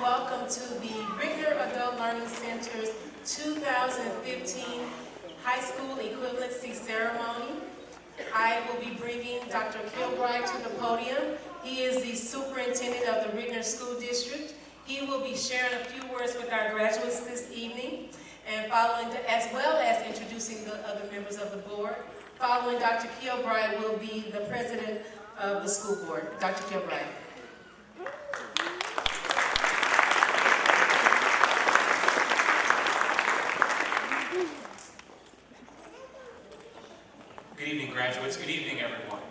welcome to the Rickner Adult Learning Center's 2015 High School Equivalency Ceremony. I will be bringing Dr. Kilbride to the podium. He is the superintendent of the Rickner School District. He will be sharing a few words with our graduates this evening, and as well as introducing the other members of the board. Following Dr. Kilbride will be the president of the school board. Dr. Kilbride. Good evening, graduates. Good evening, everyone.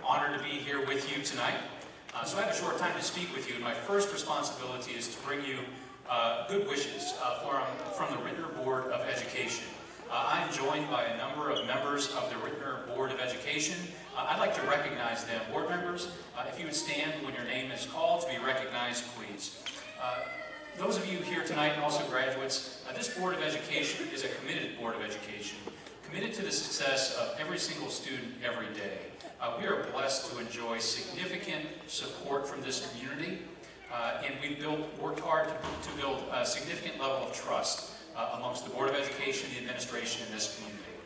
Honored to be here with you tonight. So I have a short time to speak with you, and my first responsibility is to bring you good wishes from the Rickner Board of Education. I'm joined by a number of members of the Rickner Board of Education. I'd like to recognize them. Board members, if you would stand when your name is called to be recognized, please. Those of you here tonight, and also graduates, this Board of Education is a committed Board of Education, committed to the success of every single student every day. We are blessed to enjoy significant support from this community, and we've worked hard to build a significant level of trust amongst the Board of Education, the administration, and this community.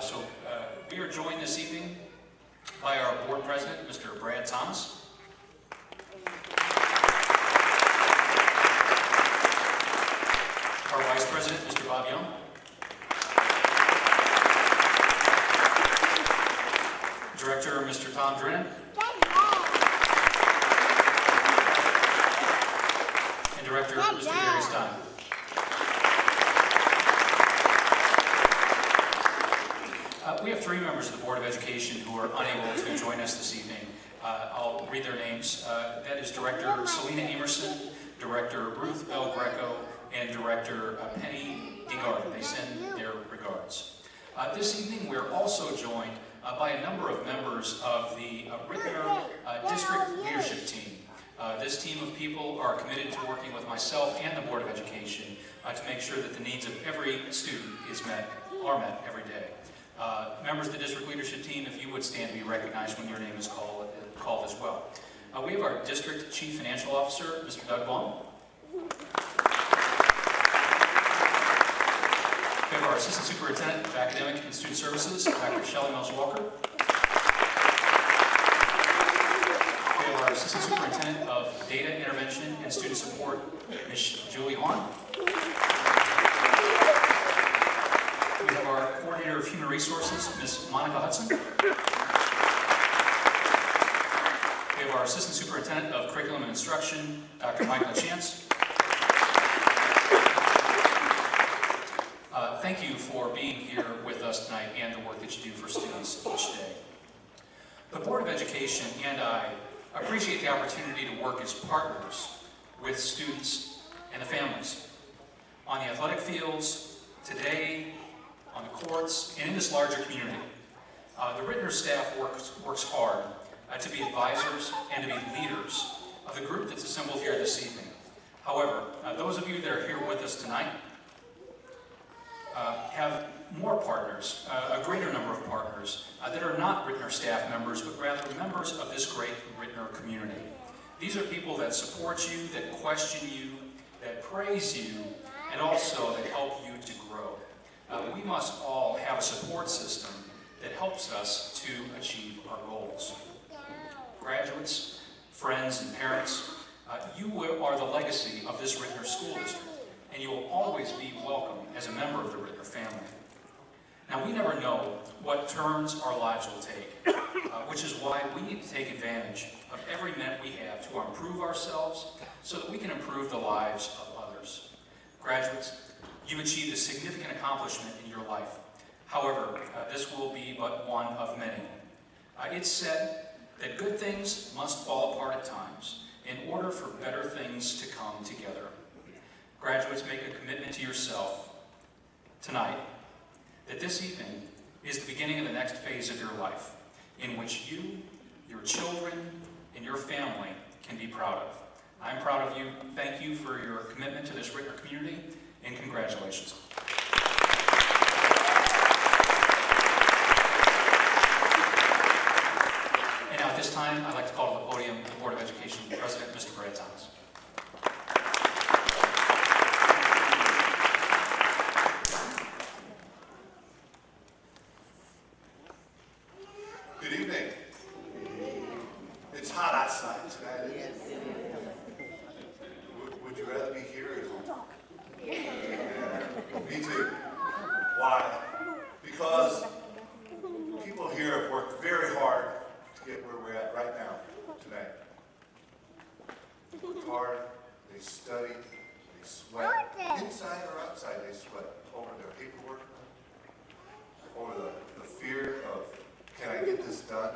So we are joined this evening by our board president, Mr. Brad Thomas. Our vice president, Mr. Bob Young. Director, Mr. Tom Drennan. And Director, Mr. Gary Stein. We have three members of the Board of Education who are unable to join us this evening. I'll read their names. That is Director Selena Emerson, Director Ruth Bell Greco, and Director Penny DeGarden. They send their regards. This evening we're also joined by a number of members of the Rickner District Leadership Team. This team of people are committed to working with myself and the Board of Education to make sure that the needs of every student are met every day. Members of the District Leadership Team, if you would stand to be recognized when your name is called as well. We have our District Chief Financial Officer, Mr. Doug Baum. We have our Assistant Superintendent of Academic and Student Services, Dr. Shelley Mills-Walker. We have our Assistant Superintendent of Data Intervention and Student Support, Ms. Julie Horn. We have our Coordinator of Human Resources, Ms. Monica Hudson. We have our Assistant Superintendent of Curriculum and Instruction, Dr. Michael Chance. Thank you for being here with us tonight and the work that you do for students each day. The Board of Education and I appreciate the opportunity to work as partners with students and the families on the athletic fields, today, on the courts, and in this larger community. The Rickner staff works hard to be advisors and to be leaders of the group that's assembled here this evening. However, those of you that are here with us tonight have more partners, a greater number of partners that are not Rickner staff members, but rather members of this great Rickner community. These are people that support you, that question you, that praise you, and also that help you to grow. We must all have a support system that helps us to achieve our goals. Graduates, friends, and parents, you are the legacy of this Rickner School District, and you will always be welcome as a member of the Rickner family. Now, we never know what turns our lives will take, which is why we need to take advantage of every minute we have to improve ourselves so that we can improve the lives of others. Graduates, you've achieved a significant accomplishment in your life. However, this will be but one of many. It's said that good things must fall apart at times in order for better things to come together. Graduates, make a commitment to yourself tonight that this evening is the beginning of the next phase of your life in which you, your children, and your family can be proud of. I'm proud of you. Thank you for your commitment to this Rickner community, and congratulations. And now at this time, I'd like to call to the podium the Board of Education President, Mr. Brad Thomas. Good evening. It's hot outside tonight, isn't it? Would you rather be here? Yeah, me too. Why? Because people here have worked very hard to get where we're at right now, tonight. They work hard, they study, they sweat. Inside or outside, they sweat over their paperwork, over the fear of, can I get this done?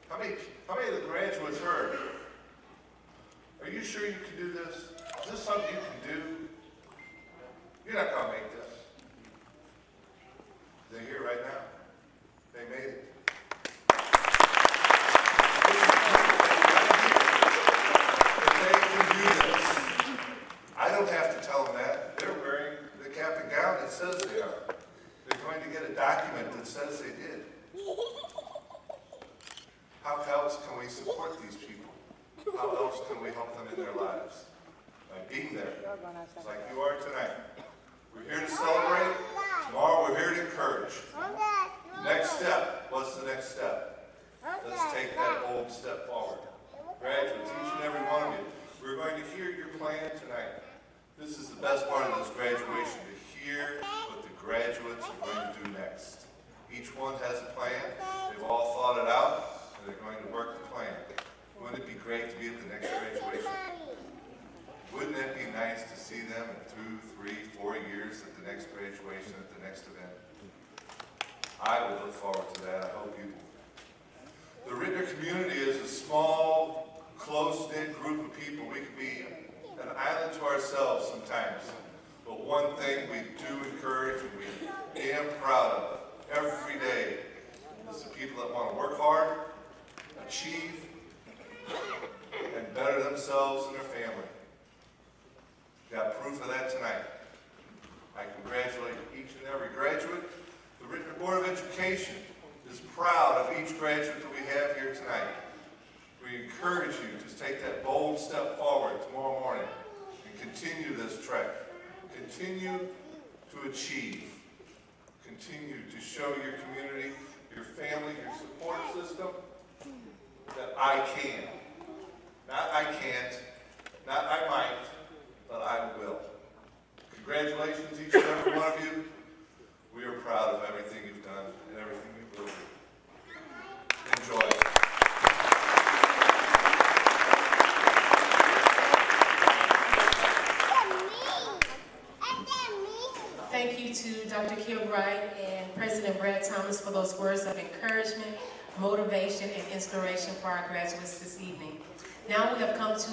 How many of the graduates heard? Are you sure you can do this? Is this something you can do? You're not going to make this. They're here right now. They made it. They can do this. I don't have to tell them that. They're wearing the cap and gown that says they are. They're going to get a document that says they did. How else can we support these people? How else can we help them in their lives? By being there, just like you are tonight. We're here to celebrate. Tomorrow we're here to encourage. Next step. What's the next step? Let's take that bold step forward. Graduates, each and every one of you, we're going to hear your plan tonight. This is the best part of this graduation, to hear what the graduates are going to do next. Each one has a plan. They've all thought it out, and they're going to work the plan. Wouldn't it be great to be at the next graduation? Wouldn't it be nice to see them in 2, 3, 4 years at the next graduation, at the next event? I would look forward to that. I hope you will. The Rittner community is a small, close-knit group of people. We can be an island to ourselves sometimes. But one thing we do encourage and we am proud of every day is the people that want to work hard, achieve, and better themselves and their family. Got proof of that tonight. I congratulate each and every graduate. The Rittner Board of Education is proud of each graduate that we have here tonight. We encourage you to take that bold step forward tomorrow morning and continue this trek. Continue to achieve. Continue to show your community, your family, your support system that I can. Not I can't, not I might, but I will. Congratulations, each and every one of you. We are proud of everything you've done and everything you will do. Enjoy. Thank you to Dr. Kilbright and President Brad Thomas for those words of encouragement, motivation, and inspiration for our graduates this evening. Now we have come to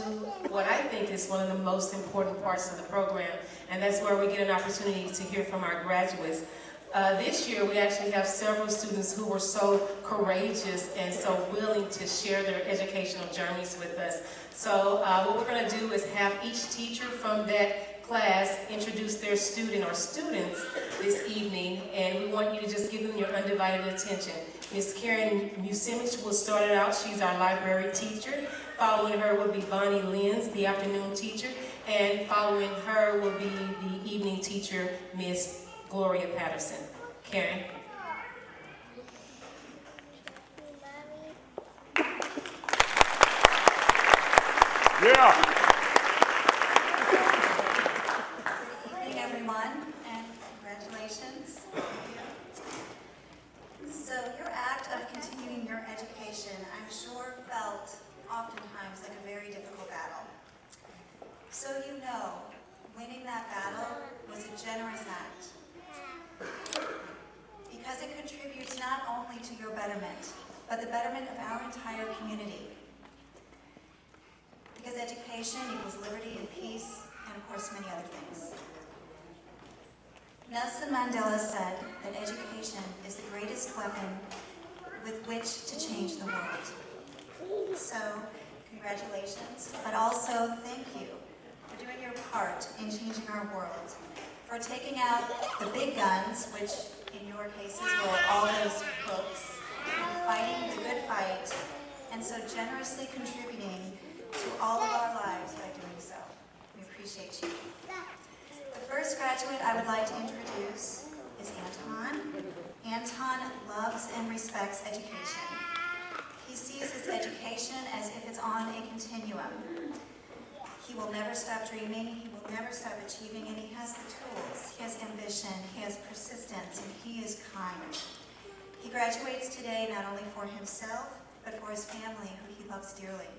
what I think is one of the most important parts of the program, and that's where we get an opportunity to hear from our graduates. This year we actually have several students who were so courageous and so willing to share their educational journeys with us. So what we're going to do is have each teacher from that class introduce their student or students this evening, and we want you to just give them your undivided attention. Ms. Karen Musimich will start it out. She's our library teacher. Following her will be Bonnie Lenz, the afternoon teacher, and following her will be the evening teacher, Ms. Gloria Patterson. Karen. Yeah. Good evening, everyone, and congratulations. So your act of continuing your education, I'm sure, felt oftentimes like a very difficult battle. So you know, winning that battle was a generous act, because it contributes not only to your betterment, but the betterment of our entire community. Because education equals liberty and peace, and of course many other things. Nelson Mandela said that education is the greatest weapon with which to change the world. So, congratulations, but also thank you for doing your part in changing our world, for taking out the big guns, which in your cases were all those books, and fighting the good fight, and so generously contributing to all of our lives by doing so. We appreciate you. The first graduate I would like to introduce is Anton. Anton loves and respects education. on a continuum. He will never stop dreaming, he will never stop achieving, and he has the tools. He has ambition, he has persistence, and he is kind. He graduates today not only for himself, but for his family, who he loves dearly.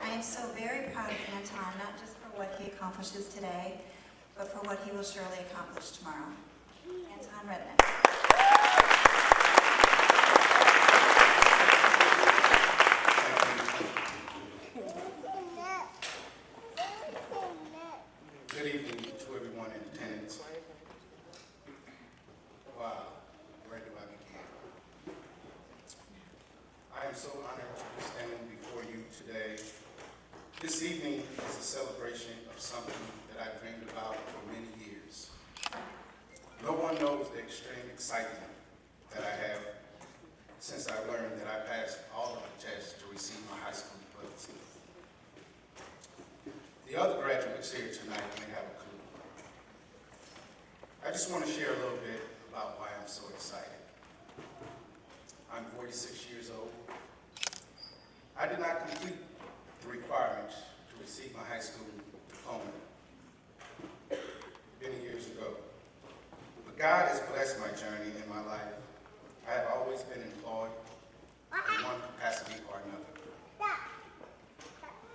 I am so very proud of Anton, not just for what he accomplishes today, but for what he will surely accomplish tomorrow. Anton Redmond. Good evening to everyone in attendance. Wow, where do I begin? I am so honored to be standing before you today. This evening is a celebration of something that I've dreamed about for many years. No one knows the extreme excitement that I have since I learned that I passed all of the tests to receive my high school equivalency. The other graduates here tonight may have a clue. I just want to share a little bit about why I'm so excited. I'm 46 years old. I did not complete the requirements to receive my high school diploma many years ago. But God has blessed my journey in my life. I have always been employed in one capacity or another.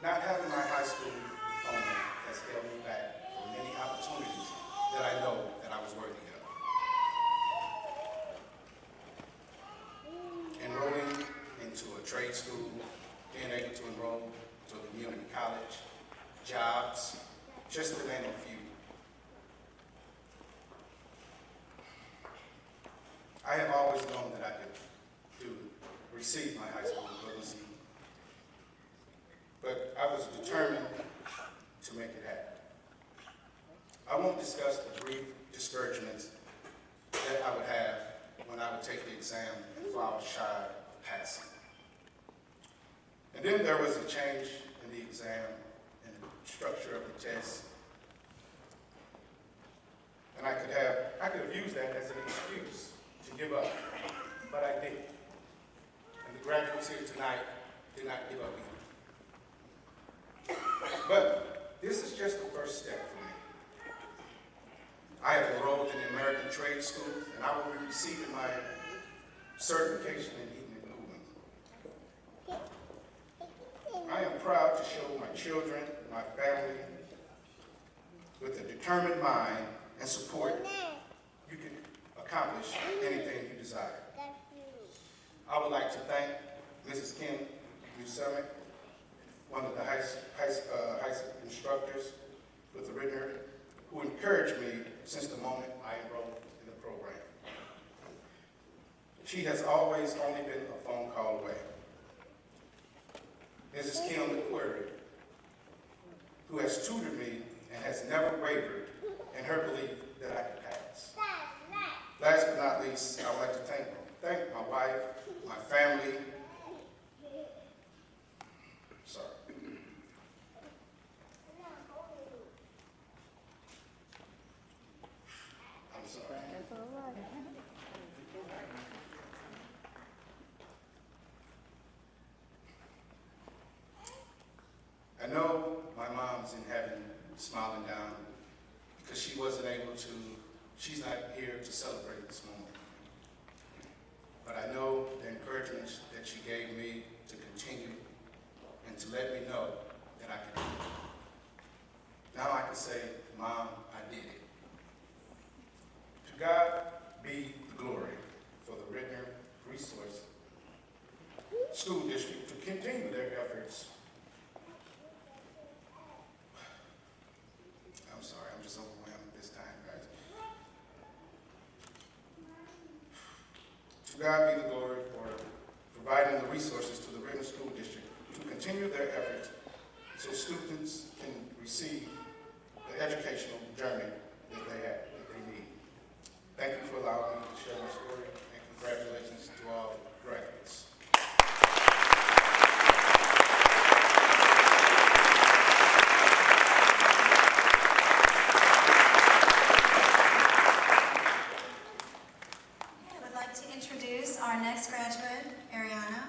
Not having my high school diploma has held me back from many opportunities that I know that I was worthy of. Enrolling into a trade school, being able to enroll to a community college, jobs, just to name a few. I have always known that I could receive my high school equivalency, but I was determined to make it happen. I won't discuss the brief discouragements that I would have when I would take the exam and fall shy of passing. And then there was a change in the exam and the structure of the test. And I could have used that as an excuse to give up, but I didn't. And the graduates here tonight did not give up either. But this is just the first step for me. I have enrolled in the American Trade School, and I will be receiving my certification in heating and cooling. I am proud to show my children, my family, with a determined mind and support, you can accomplish anything you desire. I would like to thank Mrs. Kim Newsummit, one of the high school instructors with the Rittner, who encouraged me since the moment I enrolled in the program. She has always only been a phone call away. Mrs. Kim McQuarrie, who has tutored me and has never wavered in her belief that I could pass. Last but not least, I would like to thank my wife, my family. Sorry. I'm sorry. I know my mom's in heaven smiling down because she wasn't able to, she's not here to celebrate this moment. But I know the encouragement that she gave me to continue and to let me know that I could do it. Now I can say, Mom, I did it. To God be the glory for the Rittner Resource School District to continue their efforts. I'm sorry, I'm just overwhelmed this time, guys. To God be the glory for providing the resources to the Rittner School District to continue their efforts so students can receive the educational journey that they need. Thank you for allowing me to share my story, and congratulations to all the graduates. I would like to introduce our next graduate, Ariana.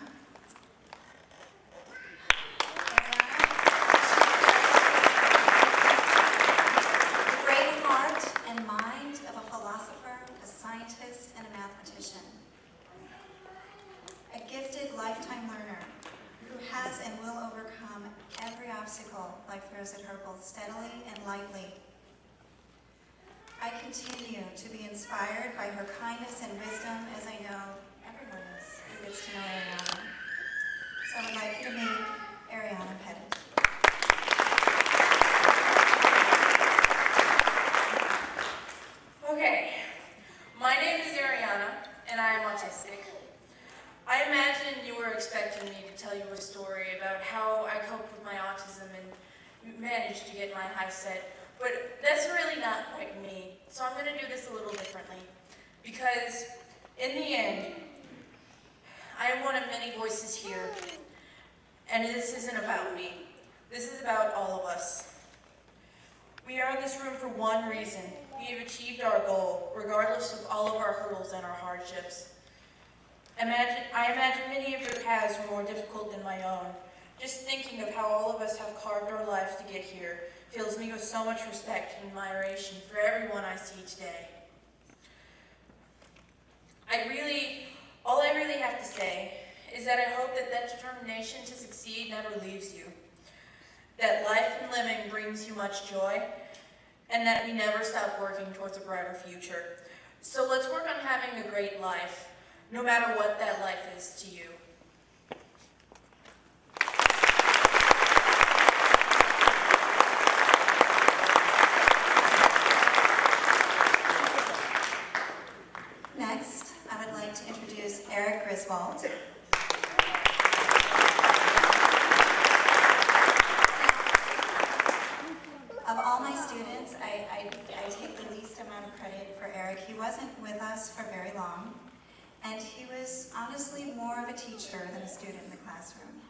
obstacle life throws at her both steadily and lightly. I continue to be inspired by her kindness and wisdom, as I know everyone is who gets to know Ariana. So I would like you to meet Ariana Pettit. Okay, my name is Ariana, and I am autistic. I imagine you were expecting me to tell you a story about how I coped with my autism and managed to get my high set, but that's really not quite me. So I'm going to do this a little differently, because in the end, I am one of many voices here, and this isn't about me. This is about all of us. We are in this room for one reason. We have achieved our goal, regardless of all of our hurdles and our hardships. I imagine many of your paths were more difficult than my own. Just thinking of how all of us have carved our lives to get here fills me with so much respect and admiration for everyone I see today. All I really have to say is that I hope that determination to succeed never leaves you. That life and living brings you much joy, and that we never stop working towards a brighter future. So let's work on having a great life, no matter what that life is to you. Next, I would like to introduce Eric Griswold. Of all my students, I take the least amount of credit for Eric. He wasn't with us for very long, and he was honestly more of a teacher than a student in the classroom.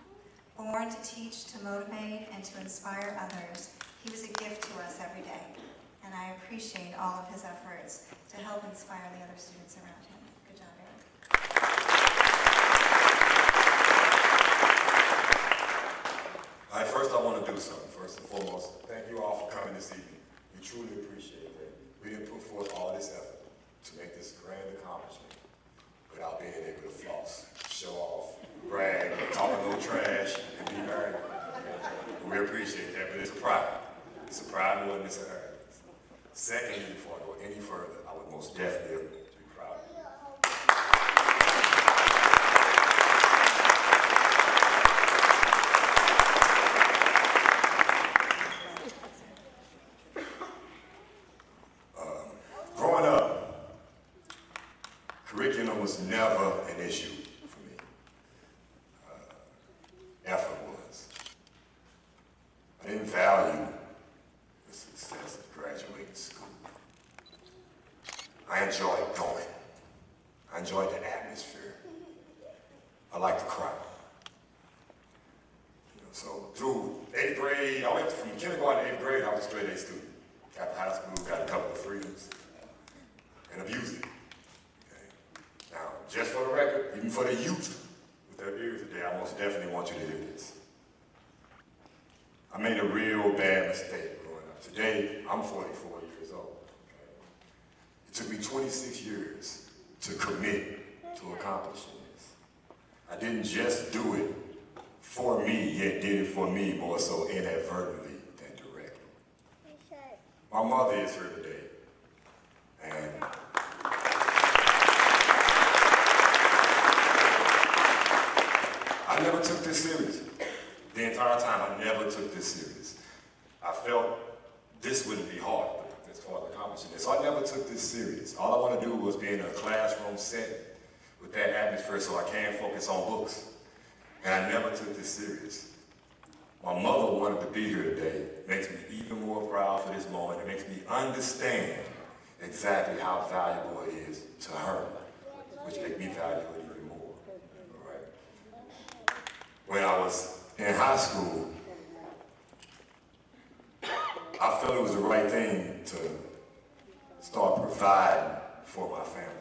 Born to teach, to motivate, and to inspire others, he was a gift to us every day, and I appreciate all of his efforts to help inspire the other students around him. Good job, Eric. All right, first I want to do something. First and foremost, thank you all for coming this evening. We truly appreciate it. We didn't put forth all this effort to make this grand accomplishment without being able to floss, show off, brag, talk a little trash, and be married. We appreciate that, but it's a pride. It's a pride more than it's an arrogance. Secondly, before I go any further, I would most definitely be proud of you. Growing up, curriculum was never an issue for me. Effort was. I didn't value the success of graduating school. I enjoyed going. I enjoyed the atmosphere. I liked the crowd. So through 8th grade, I went from kindergarten to 8th grade, I was a straight A student. Got to high school, got a couple of freedoms, and abused it. Okay. Now, just for the record, even for the youth with their ears today, I most definitely want you to hear this. I made a real bad mistake growing up. Today, I'm 44 years old. Okay. It took me 26 years to commit to accomplishing this. I didn't just do it for me, yet did it for me more so inadvertently than directly. My mother is here today, and I never took this serious. The entire time, I never took this serious. I felt this wouldn't be hard as far as accomplishing this, so I never took this serious. All I want to do was be in a classroom setting with that atmosphere so I can focus on books. And I never took this serious. My mother wanted to be here today. It makes me even more proud for this moment. It makes me understand exactly how valuable it is to her, which makes me value it even more. All right. When I was in high school, I felt it was the right thing to start providing for my family.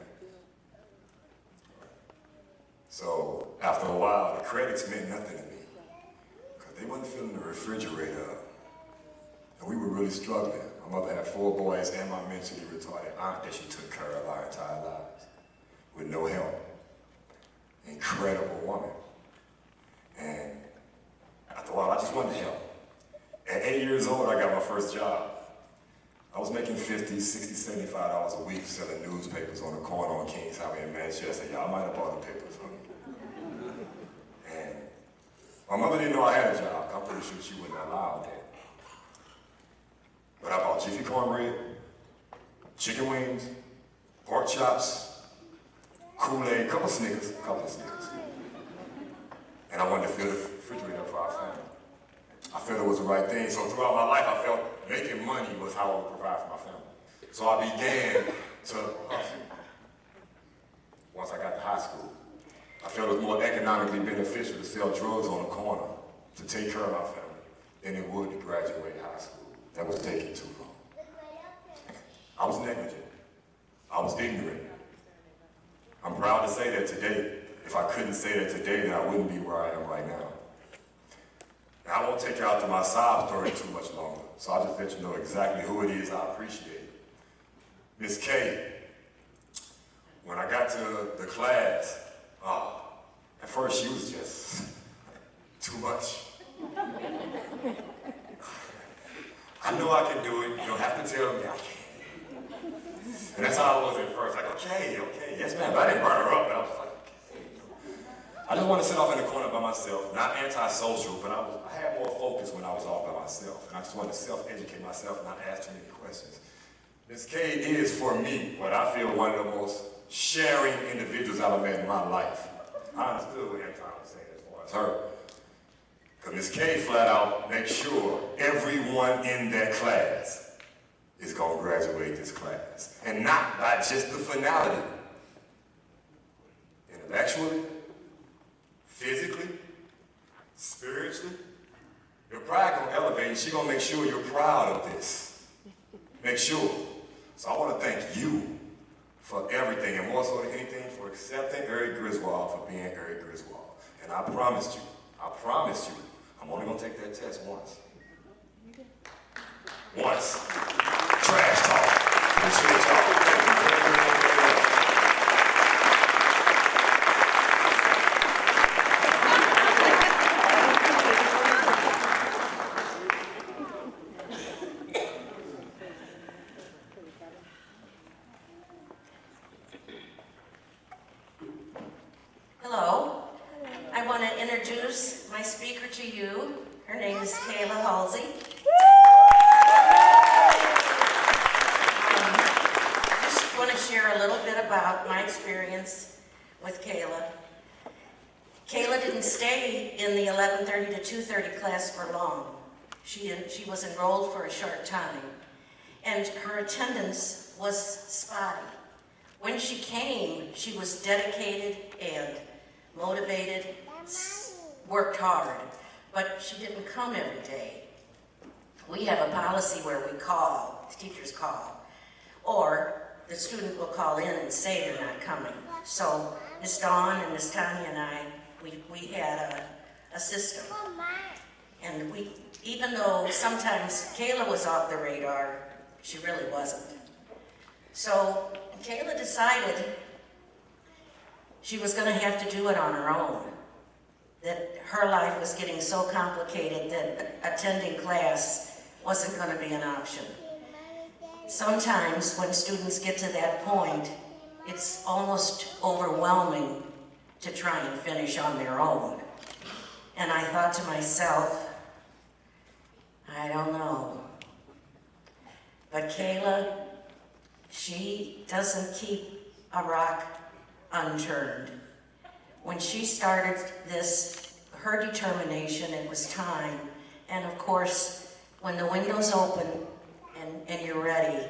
So after a while, the credits meant nothing to me because they wasn't filling the refrigerator up. And we were really struggling. My mother had 4 boys and my mentally retarded aunt that she took care of our entire lives with no help. Incredible woman. And after a while, I just wanted to help. 8 years old, I got my first job. I was making $50, $60, $75 a week selling newspapers on the corner on Kings Highway in Manchester. Y'all might have bought the paper from me. And my mother didn't know I had a job. I'm pretty sure she wouldn't allow that. But I bought Jiffy cornbread, chicken wings, pork chops, Kool-Aid, a couple of Snickers. And I wanted to fill the refrigerator for our family. I felt it was the right thing. So throughout my life, I felt making money was how I would provide for my family. So I began to hustle. Once I got to high school, I felt it was more economically beneficial to sell drugs on the corner to take care of my family than it would to graduate high school. That was taking too long. I was negligent. I was ignorant. I'm proud to say that today. If I couldn't say that today, then I wouldn't be where I am right now. Now, I won't take you out to my sob story too much longer, so I'll just let you know exactly who it is I appreciate. Miss K, when I got to the class, at first she was just too much. I know I can do it, you don't have to tell me I can. And that's how I was at first, like, okay, yes ma'am, but I didn't burn her up, but I was like, I just want to sit off in the corner by myself, not antisocial, but I had more focus when I was off by myself. And I just wanted to self-educate myself and not ask too many questions. Miss K is, for me, what I feel one of the most sharing individuals I've ever met in my life. I understood what Anton was saying as far as her. Because Miss K flat out makes sure everyone in that class is going to graduate this class. And not by just the finality. Intellectually, physically, spiritually, your pride gonna elevate and she gonna make sure you're proud of this. Make sure. So I wanna thank you for everything and more so than anything for accepting Eric Griswold for being Eric Griswold. And I promised you, I'm only gonna take that test once. Once. Trash talk. Appreciate y'all. Thank you very much. Hello. I want to introduce my speaker to you. Her name is Kayla Halsey. Just want to share a little bit about my experience with Kayla. Kayla didn't stay in the 11:30 to 2:30 class for long. She was enrolled for a short time, and her attendance was spotty. When she came, she was dedicated and motivated, worked hard, but she didn't come every day. We have a policy where we call, teachers call, or the student will call in and say they're not coming. So Ms. Dawn and Ms. Tanya and I, we had a system. And even though sometimes Kayla was off the radar, she really wasn't. So Kayla decided she was going to have to do it on her own, that her life was getting so complicated that attending class wasn't going to be an option. Sometimes when students get to that point, it's almost overwhelming to try and finish on their own. And I thought to myself, I don't know. But Kayla, she doesn't keep a rock unturned. When she started this, her determination, it was time. And of course, when the window's open and you're ready,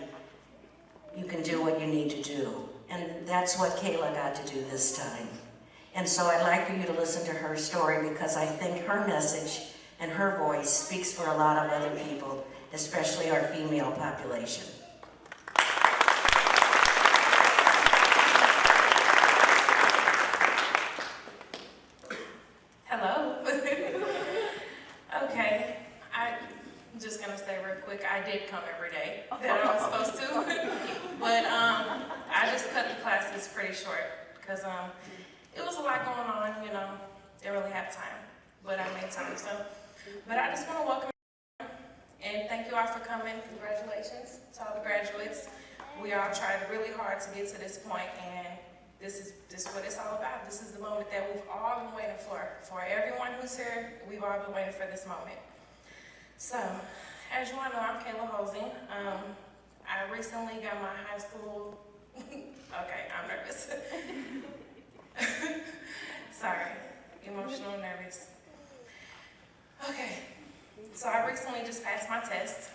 you can do what you need to do. And that's what Kayla got to do this time. And so I'd like for you to listen to her story because I think her message and her voice speaks for a lot of other people, especially our female population. Hello. Okay, I'm just gonna say real quick, I did come every day that I was supposed to. But I just cut the classes pretty short because it was a lot going on, you know, didn't really have time, but I made time, so. But I just want to welcome And thank you all for coming. Congratulations to all the graduates. We all tried really hard to get to this point, and this is what it's all about. This is the moment that we've all been waiting for. For everyone who's here, we've all been waiting for this moment. So, as you all know, I'm Kayla Hosing. I recently got my high school, okay, I'm nervous. Sorry, emotional, nervous. Okay, so I recently just passed my test,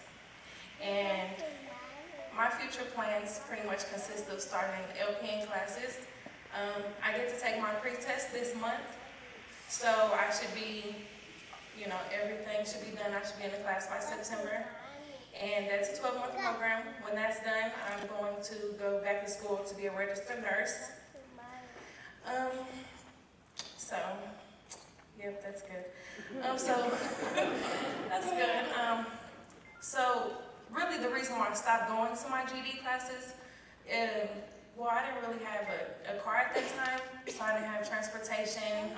and my future plans pretty much consist of starting LPN classes. I get to take my pre-test this month, so I should be, everything should be done. I should be in the class by September, and that's a 12-month program. When that's done, I'm going to go back to school to be a registered nurse. Yep, that's good. That's good. So really the reason why I stopped going to my GD classes, I didn't really have a car at that time, so I didn't have transportation.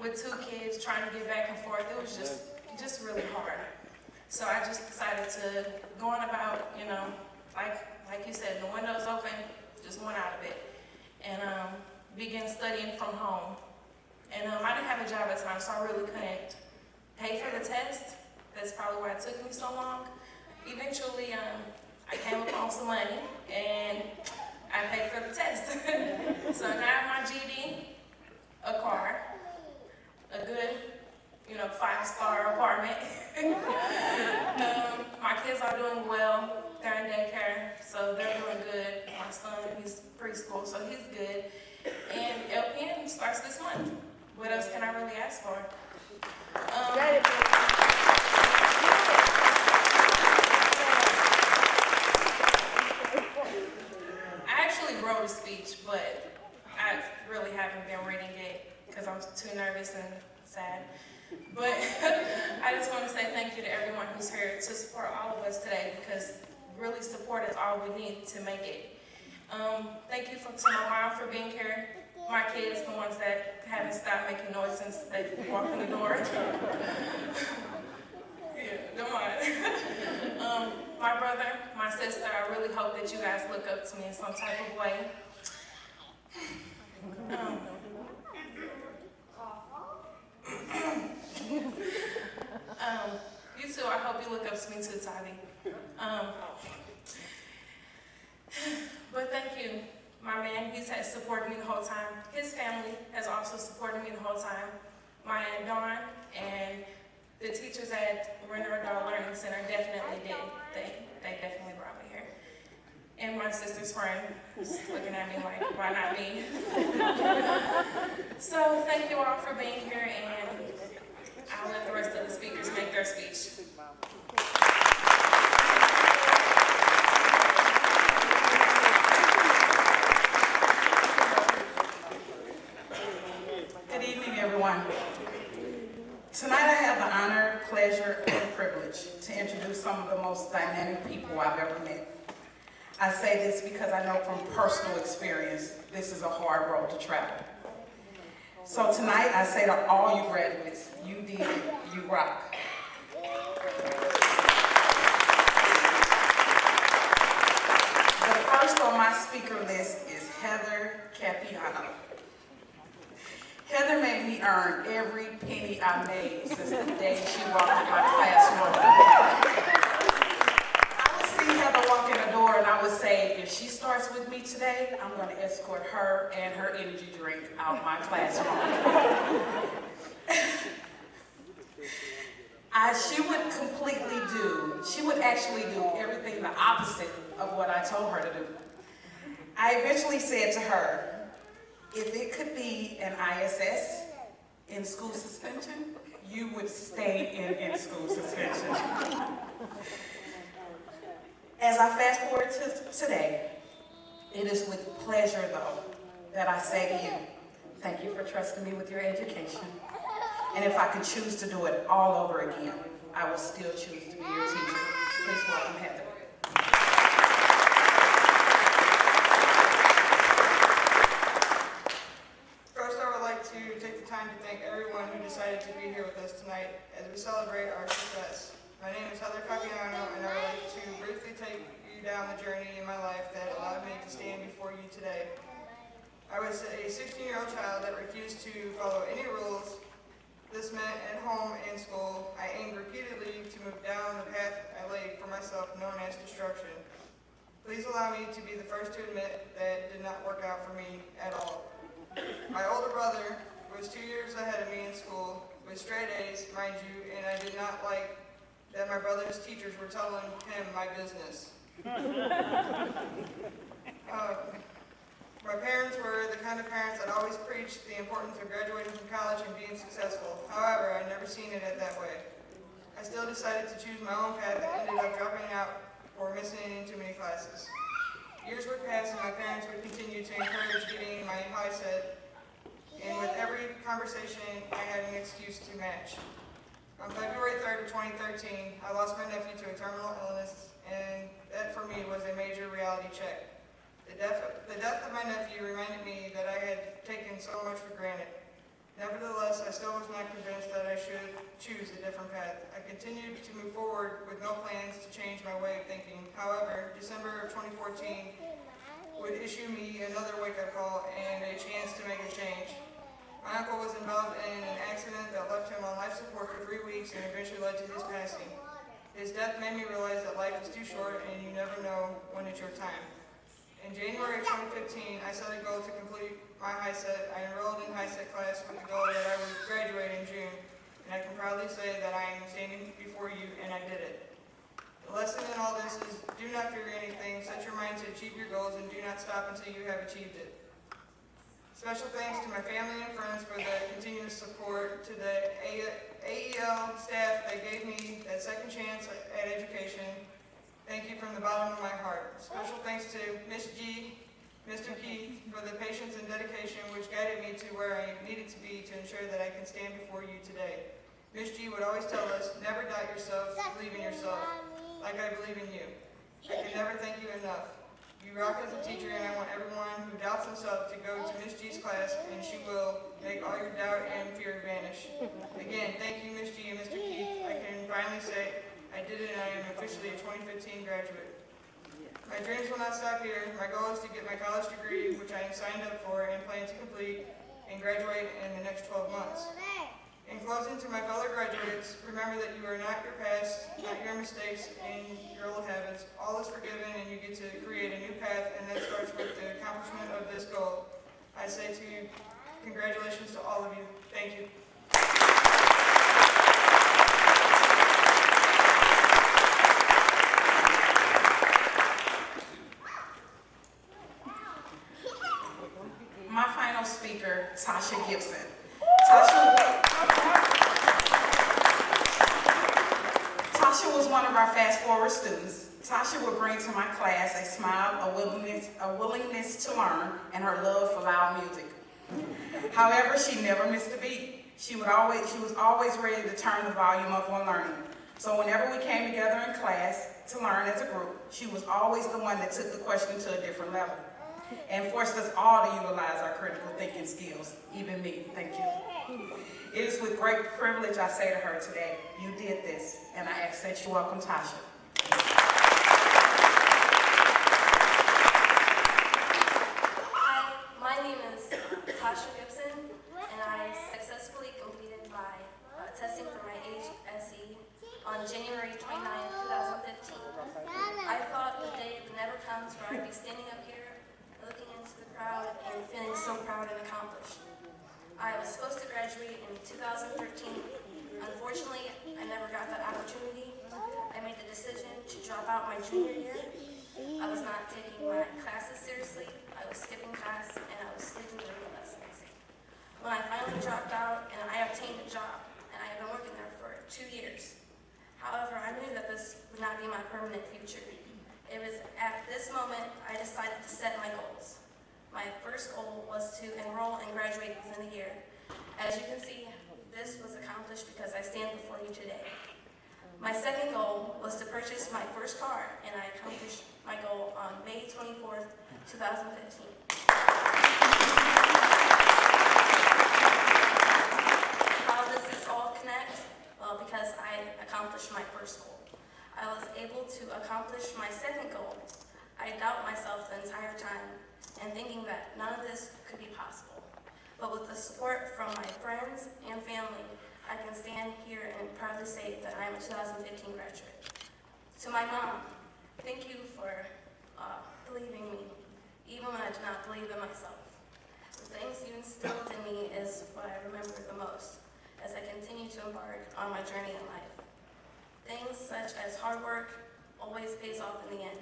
With 2 kids trying to get back and forth, it was just really hard. So I just decided to go on about, like you said, the window's open, just went out of it, and began studying from home. And I didn't have a job at the time, so I really couldn't pay for the test. That's probably why it took me so long. Eventually, I came upon some money, and I paid for the test. So now I have my GD, a car, a good, 5-star apartment. My kids are doing well. They're in daycare, so they're doing good. My son, he's preschool, so he's good. And LPN starts this month. What else can I really ask for? I actually wrote a speech, but I really haven't been reading it because I'm too nervous and sad. But I just want to say thank you to everyone who's here to support all of us today, because really support is all we need to make it. Thank you to my mom for being here. My kids, the ones that haven't stopped making noise since they walked in the door. Yeah, don't mind. My brother, my sister, I really hope that you guys look up to me in some type of way. You too, I hope you look up to me too, Tavi. But thank you. My man, he's has supported me the whole time. His family has also supported me the whole time. My Aunt Dawn and the teachers at Renner Adult Learning Center definitely did. They definitely brought me here. And my sister's friend who's looking at me like, why not me? So thank you all for being here, and I'll let the rest of the speakers make their speech. Good evening, everyone. Tonight I have the honor, pleasure, and privilege to introduce some of the most dynamic people I've ever met. I say this because I know from personal experience, this is a hard road to travel. So tonight I say to all you graduates, you did it, you rock. The first on my speaker list is Heather Capiano. Heather made me earn every penny I made since the day she walked in my classroom. I would see Heather walk in the door and I would say, if she starts with me today, I'm going to escort her and her energy drink out my classroom. She would actually do everything the opposite of what I told her to do. I eventually said to her, if it could be an ISS in school suspension, you would stay in school suspension. As I fast forward to today, it is with pleasure, though, that I say to you, thank you for trusting me with your education. And if I could choose to do it all over again, I would still choose to be your teacher. Please welcome Heather. First, I would like to take the time to thank everyone who decided to be here with us tonight as we celebrate our success. My name is Heather Fabiano, and I would like to briefly take you down the journey in my life that allowed me to stand before you today. I was a 16-year-old child that refused to follow any rules. This meant at home and school, I aimed repeatedly to move down the path I laid for myself, known as destruction. Please allow me to be the first to admit that did not work out for me at all. My older brother was 2 years ahead of me in school, with straight A's, mind you, and I did not like that my brother's teachers were telling him my business. My parents were the kind of parents that always preached the importance of graduating from college and being successful. However, I'd never seen it that way. I still decided to choose my own path and ended up dropping out or missing too many classes. Years would pass and my parents would continue to encourage getting my high set, and with every conversation, I had an excuse to match. On February 3rd of 2013, I lost my nephew to a terminal illness, and that for me was a major reality check. The death of my nephew reminded me that I had taken so much for granted. Nevertheless, I still was not convinced that I should choose a different path. I continued to move forward with no plans to change my way of thinking. However, December of 2014 would issue me another wake-up call and a chance to make a change. My uncle was involved in an accident that left him on life support for 3 weeks and eventually led to his passing. His death made me realize that life is too short and you never know when it's your time. In January of 2015, I set a goal to complete my high set. I enrolled in high set class with the goal that I would graduate in June, and I can proudly say that I am standing before you and I did it. The lesson in all this is do not fear anything, set your mind to achieve your goals, and do not stop until you have achieved it. Special thanks to my family and friends for the continuous support, to the AEL staff that gave me that second chance at education. Thank you from the bottom of my heart. Special thanks to Ms. G, Mr. Keith, for the patience and dedication which guided me to where I needed to be to ensure that I can stand before you today. Ms. G would always tell us, never doubt yourself, believe in yourself, like I believe in you. I can never thank you enough. You rock as a teacher, and I want everyone who doubts himself to go to Ms. G's class, and she will make all your doubt and fear vanish. Again, thank you, Ms. G and Mr. Keith. I can finally say, I did it, and I am officially a 2015 graduate. My dreams will not stop here. My goal is to get my college degree, which I am signed up for and plan to complete, and graduate in the next 12 months. In closing, to my fellow graduates, remember that you are not your past, not your mistakes, and your old habits. All is forgiven, and you get to create a new path, and that starts with the accomplishment of this goal. I say to you, congratulations to all of you. Thank you. My final speaker, Tasha Gibson. Tasha was one of our fast forward students. Tasha would bring to my class a smile, a willingness to learn, and her love for loud music. However, she never missed a beat. She was always ready to turn the volume up on learning. So whenever we came together in class to learn as a group, she was always the one that took the question to a different level and forced us all to utilize our critical thinking skills, even me. Thank you. It is with great privilege I say to her today, you did this, and I ask that you welcome Tasha. Hi, my name is Tasha Gibson, and I successfully completed my testing for my HSE on January 29, 2015. I thought the day would never come where I'd be standing up here looking into the crowd and feeling so proud and accomplished. I was supposed to graduate in 2013. Unfortunately, I never got that opportunity. I made the decision to drop out my junior year. I was not taking my classes seriously. I was skipping class and I was sleeping during the lessons. When I finally dropped out and I obtained a job, and I have been working there for 2 years. However, I knew that this would not be my permanent future. It was at this moment I decided to set my goals. My first goal was to enroll and graduate within a year. As you can see, this was accomplished because I stand before you today. My second goal was to purchase my first car, and I accomplished my goal on May 24th, 2015. How does this all connect? Well, because I accomplished my first goal. to accomplish my second goal, I doubt myself the entire time and thinking that none of this could be possible. But with the support from my friends and family, I can stand here and proudly say that I am a 2015 graduate. To my mom, thank you for believing me, even when I did not believe in myself. The things you instilled in me is what I remember the most as I continue to embark on my journey in life. Things such as hard work always pays off in the end.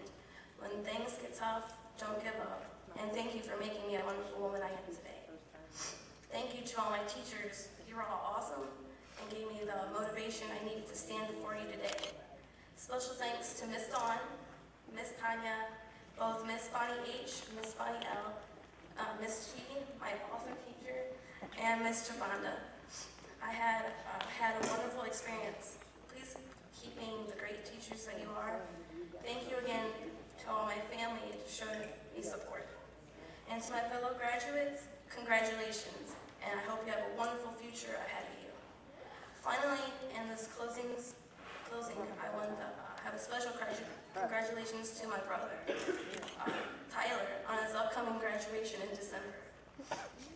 When things get tough, don't give up. And thank you for making me a wonderful woman I am today. Thank you to all my teachers. You were all awesome and gave me the motivation I needed to stand before you today. Special thanks to Miss Dawn, Miss Tanya, both Miss Bonnie H, Miss Bonnie L, Miss G, my author teacher, and Miss Javonda. I had a wonderful experience. Please keep being the great teachers that you are. Thank you again to all my family to show me support. And to my fellow graduates, congratulations, and I hope you have a wonderful future ahead of you. Finally, in this closing, I want to have a special congratulations to my brother, Tyler, on his upcoming graduation in December.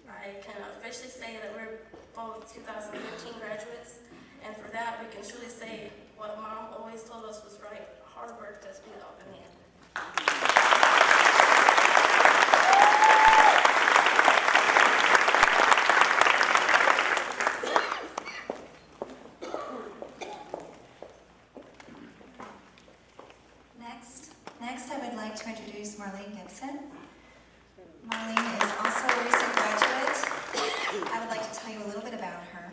I can officially say that we're both 2015 graduates, and for that we can truly say what Mom always told us was right: hard work does pay off in the end. Next, I would like to introduce Marlene Gibson. Marlene is also a recent graduate. I would like to tell you a little bit about her.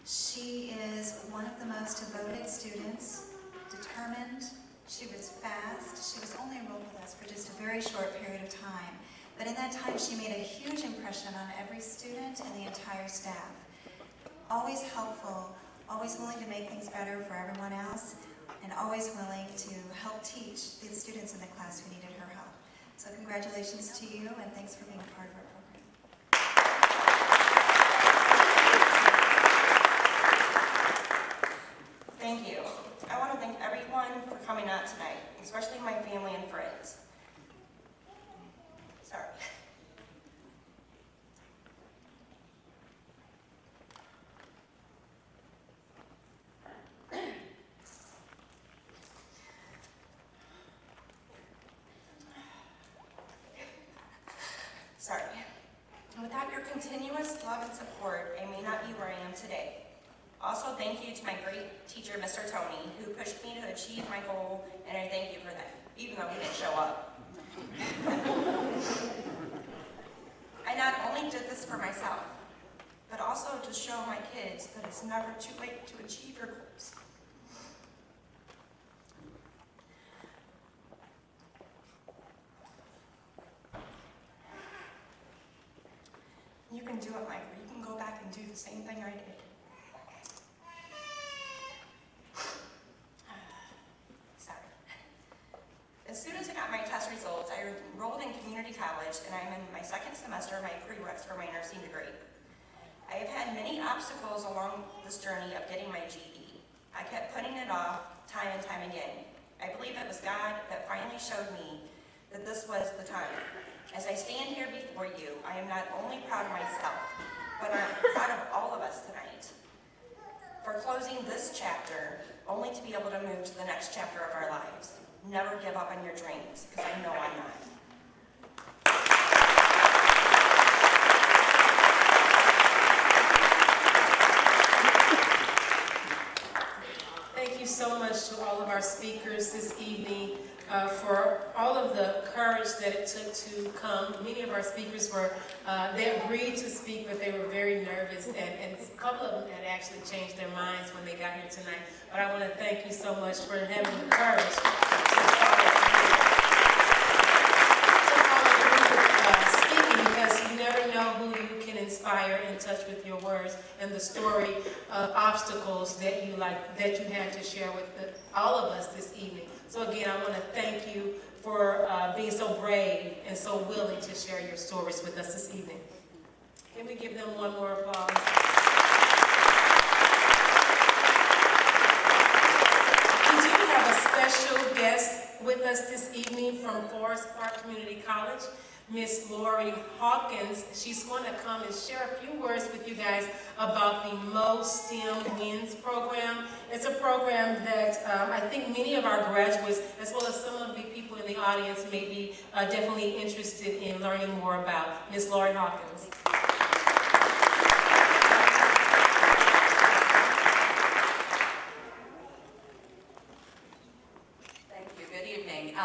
She is one of the most devoted students, determined. She was fast. She was only enrolled with us for just a very short period of time. But in that time, she made a huge impression on every student and the entire staff. Always helpful, always willing to make things better for everyone else, and always willing to help teach the students in the class who needed her help. So congratulations to you, and thanks for being a part of our program. Thank you. I want to thank everyone for coming out tonight, especially my family and friends. Sorry. Sorry. Without your continuous love and support, I may not be where I am today. Also, thank you to my great teacher, Mr. Tony, who pushed me to achieve my goal, and I thank you for that, even though he didn't show up. I not only did this for myself, but also to show my kids that it's never too late to achieve your goals. You can do it, Michael. You can go back and do the same thing I did. Sorry. As soon as I got my test results, I enrolled in community college, and I'm in my second semester of my prereqs for my nursing degree. I have had many obstacles along this journey of getting my GED. I kept putting it off time and time again. I believe it was God that finally showed me that this was the time. As I stand here before you, I am not only proud of myself, but I'm proud of all of us tonight for closing this chapter, only to be able to move to the next chapter of our lives. Never give up on your dreams, because I know I'm not. Thank you so much to all of our speakers this evening for all of the courage that it took to come. Many of our speakers they agreed to speak, but they were very nervous, and a couple of them had actually changed their minds when they got here tonight. But I want to thank you so much for having the courage to speaking, because you never know who you can inspire and touch with your words, and the story of obstacles that you had to share with all of us this evening. So again, I want to thank you for being so brave and so willing to share your stories with us this evening. Can we give them one more applause? We do have a special us this evening from Forest Park Community College, Miss Lori Hawkins. She's going to come and share a few words with you guys about the Mo STEM Wins program. It's a program that I think many of our graduates, as well as some of the people in the audience, may be definitely interested in learning more about. Miss Lori Hawkins. Thank you. Good evening.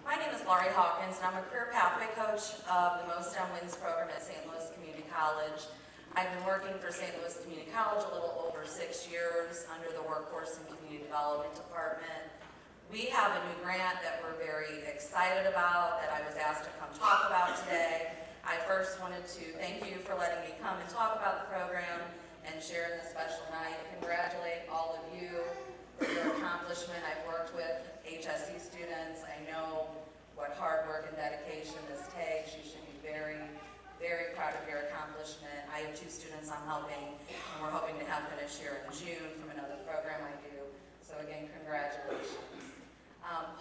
My name is Laurie Hawkins, and I'm a career pathway coach of the Mo STEM Wins program at St. Louis Community College. I've been working for St. Louis Community College a little over 6 years under the Workforce and Community Development Department. We have a new grant that we're very excited about that I was asked to come talk about today. I first wanted to thank you for letting me come and talk about the program and share in this special night. Congratulate all of you for your accomplishment. I've worked with HSC students. I know what hard work and dedication this takes. You should be very, very proud of your accomplishment. I have 2 students I'm helping, and we're hoping to have finished here in June from another program I do. So again, congratulations.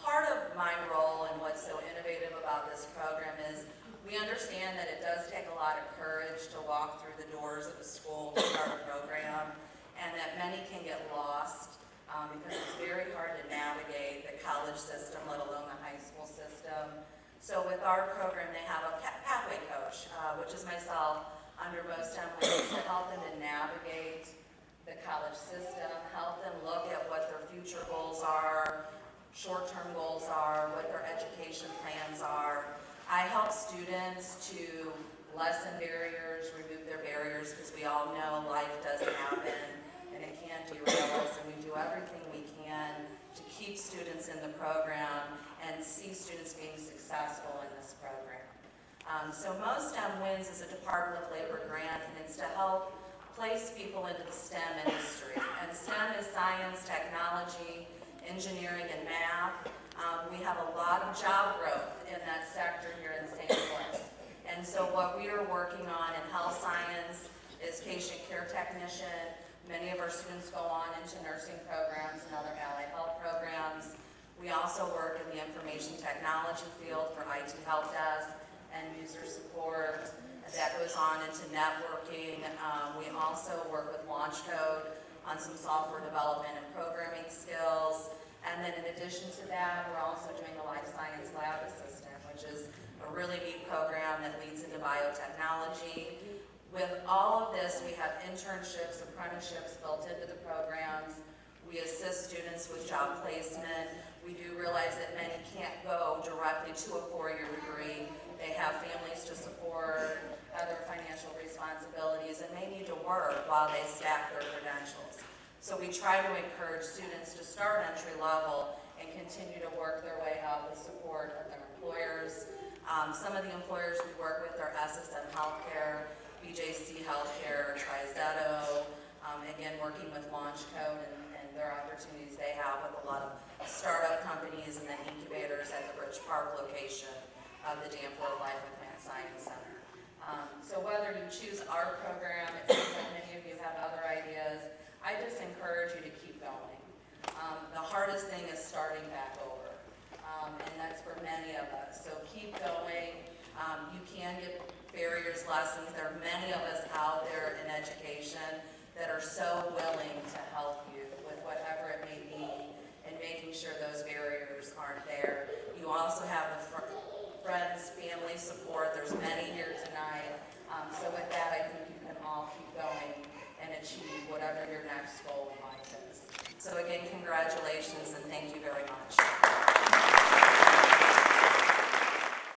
Part of my role and what's so innovative about this program is we understand that it does take a lot of courage to walk through the doors of a school to start a program, and that many can get lost because it's very hard to navigate the college system, let alone the high school system. So with our program, they have a pathway coach, which is myself, under Mo STEM Wins, to help them to navigate the college system, help them look at what their future goals are, short-term goals are, what their education plans are. I help students to lessen barriers, remove their barriers, because we all know life does happen and it can derail us, and we do everything we can to keep students in the program and see students being successful in this program. So Mo STEM Wins is a Department of Labor grant, and it's to help place people into the STEM industry. And STEM is science, technology, engineering, and math. We have a lot of job growth in that sector here in St. Louis. And so what we are working on in health science is patient care technician. Many of our students go on into nursing programs and other allied health programs. We also work in the information technology field for IT help desk and user support. That goes on into networking. We also work with Launch Code on some software development and programming skills. And then in addition to that, we're also doing a life science lab assistant, which is a really neat program that leads into biotechnology. With all of this, we have internships, apprenticeships built into the programs. We assist students with job placement. We do realize that many can't go directly to a 4-year degree. They have families to support, other financial responsibilities, and may need to work while they stack their credentials. So we try to encourage students to start entry level and continue to work their way up with support of their employers. Some of the employers we work with are SSM Healthcare, BJC Healthcare, Trizetto, again working with Launch Code and their opportunities they have with a lot of startup companies and then incubators at the Rich Park location of the Danforth Life and Plant Science Center. So whether you choose our program, it seems like many of you have other ideas, I just encourage you to keep going. The hardest thing is starting back over, and that's for many of us. So keep going. You can get barriers, lessons. There are many of us out there in education that are so willing to help you with whatever it may be and making sure those barriers aren't there. You also have the friends, family support. There's many here tonight. So with that, I think you can all keep going and achieve whatever your next goal in life is. So again, congratulations and thank you very much.